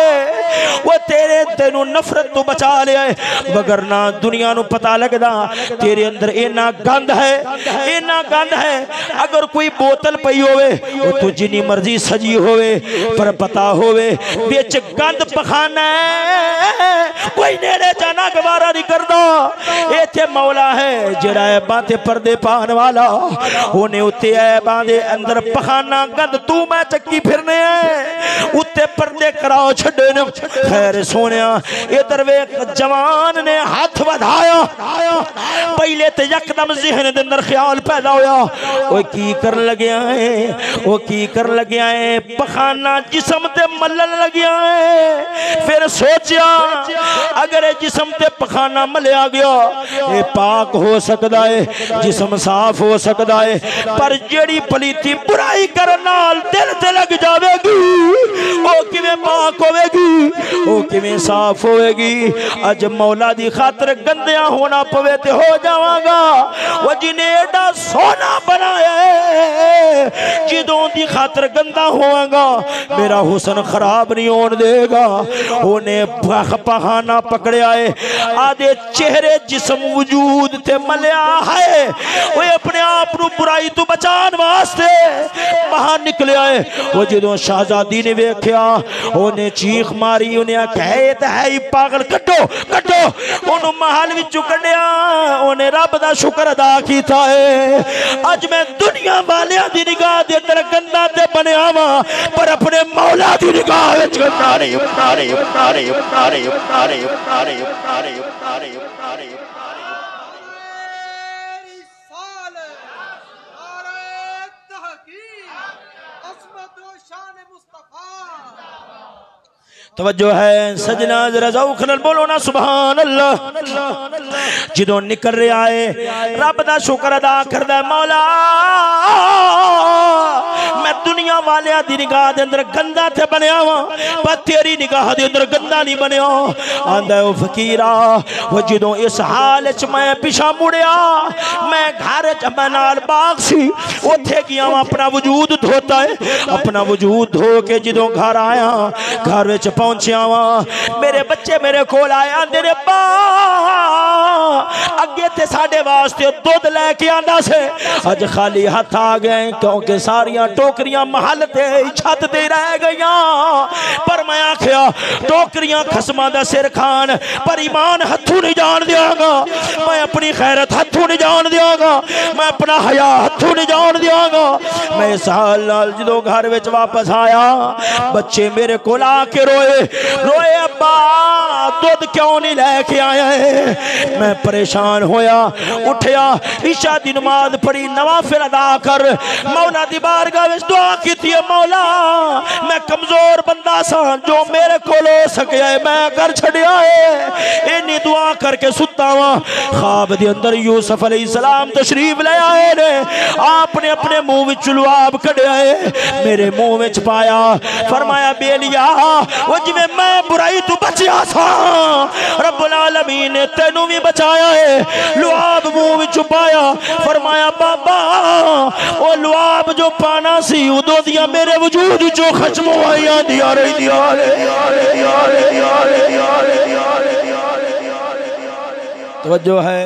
वो तेरे तेनू नफरत तो बचा लिया है, वगरना दुनिया नू पता लगदा तेरे अंदर इन्ना गंद है, इन्ना गंद है। अगर कोई बोतल पई होवे वो तो जिनी मर्जी सजी होवे, पर पता होवे बिच गंद पखाना है, कोई नेड़े जाना गवारा नहीं करदा। इत्थे मौला है जेड़ा ऐबां ते पर्दे पान वाला, उन्हें उत्ते ऐबां दे अंदर पखाना गंद तू मैं चक्की फिरने उत्ते पर्दे कराओ छड्डे ने। खैर सोनिया इधर वेख जवान ने हाथ बढ़ाया, पहले तो यकदम ज़हन दे अंदर ख्याल पैदा होया, ओ की कर लग्या है, ओ की कर लग्या है, पखाना जिस्म ते मलन लग्या है। फिर सोचा अगर जिस्म ते पखाना मलिया गया ये पाक हो सकता है, जिस्म साफ हो सकता है, पर जेड़ी पलीती बुराई करन नाल दिल ते लग जावेगी ओ किवें पाक होवेगी, ओ किवें साफ होवेगी। अज मौला दी खातर गंदिया होना पवे ते हो जावांगा। वो जिन्हें एडा सोना बनाया है जिदों दी खातर गंदा होवांगा मेरा हुसन खराब नहीं होने देगा। उन्हें पखाना पकड़िया है, आदे चेहरे जिस्म वजूद ते मलिया है, वो अपने आप को बुराई तो बचान वास्ते बाहर निकलिया है। वो जो शहजादी ने वेख्या उन्हें चीख मारी, उन्हें आख्या है ही पागल, कटो कटो। उन्होंने महल विचों कढ़िया, उन्हें रब दा शुक्र अदा किया है। अज मैं दुनिया वालियां दी निगाह दे अंदर गंदा ते बनिया वा, पर अपने मौला दी निगाह विच गंदा नहीं। तवज्जो है सजना, जरा ज़ौक़ नाल बोलो ना सुभान अल्लाह। जिदों निकल रहा है रब दा शुक्र अदा करदा, मौला मैं दुनिया वालियां दी निगाह दे अंदर गंदा ते बनिया वा, पर तेरी निगाह दे अंदर गंदा नहीं बनिया। आंदा ओ फकीरा, वो जिदों इस हाल च मैं पिछा मुड़िया, मैं घर च नाल बाग सी, उथे गया अपना वजूद धोता है। अपना वजूद धो के जिदों घर आया, घर विच पहुंचिया वा, मेरे बच्चे मेरे कोल आए, आंदे ने बा अगे ते साडे वास्ते दुध लैके आंदा से, अज खाली हाथ आ गए क्योंकि सारियां टोकरियां महल ते छत ते रह गईयां। पर मैं आखिया टोकरियां खसमां दा सिर खान, पर ईमान हथों नहीं जान दियागा, मैं अपनी खैरत हथों नहीं जान दियागा, मैं अपना हया हथों नहीं जान दियागा। मैं इस हाल नाल जदों घर विच वापस आया, बच्चे मेरे कोल आके रोए रोए, अब्बा दुध क्यों नहीं लैके आया है। मैं परेशान होया, उठया, ईशा दी नमाज पढ़ी, नवाफिल अदा कर मौला दी बारगाह विच दुआ कीती है, मौला मैं कमजोर बंदा सा, जो मेरे कोल हो सके मैं कर छड़िया है। इन्नी दुआ करके सुता वा, ख्वाब दे अंदर यूसुफ अलैहिस्सलाम तशरीफ ले आए ने, आपने अपने मुंह विच लुआब कढ़िया है, मेरे मुंह विच पाया, फरमाया बेलिया वो जिवें मैं बुराई तू बचिया सा, रब्बुल आलमीन ने तेनू भी बचाया है। लुआब मुंह विच पाया, फरमाया बाबा वो लुआब जो पाना सी उदों दियां मेरे वजूद जो खशम आईयां दिया रही तवज्जो है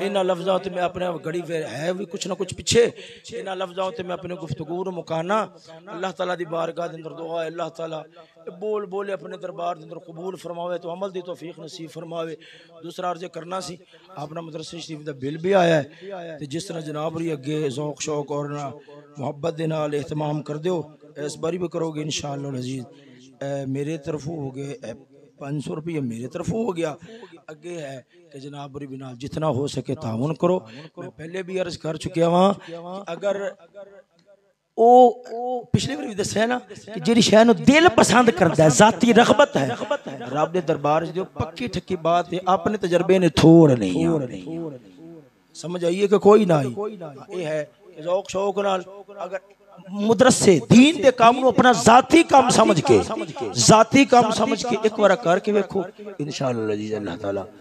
इन्हां लफ्ज़ों ते मैं अपने घड़ी फिर है भी कुछ ना कुछ पीछे, इन्हां लफ्ज़ों ते मैं अपने गुफ्तगू मुकाना। अल्लाह ताला दी बारगाह दे अंदर दुआ है, अल्लाह ताला बोल बोले अपने दरबार के अंदर कबूल फरमावे, तो अमल दी तौफीक नसीब फरमावे। दूसरा अर्ज करना सी, अपना मदरसे शरीफ का बिल भी आया है, तो जिस तरह जनाब री अगे ज़ौक़ शौक और ना मुहब्बत दे नाल एहतमाम कर दो, इस बारी भी करोगे इंशाअल्लाह अज़ीज़। मेरे तरफों हो गए 500 रुपये, मेरे तरफों हो गया। अगे है कि जनाब री बिना जितना हो सके ताउन करो। मैं पहले भी अर्ज कर चुकिया वहाँ, अगर पिछले बार भी दस्या ना कि जिहड़ी शै नूं दिल पसंद करता है, जाती रगबत है, रब दे दरबार च पक्की ठक्की बात है, अपने तजर्बे ने थोड़ नहीं समझ आइए कि कोई ना आई। ये है कि ज़ौक़ शौक नाल अगर मदरसे दीन दे काम नूं अपना जाती काम समझ के एक बार करके वेखो इंशाअल्लाह अल्लाह ताला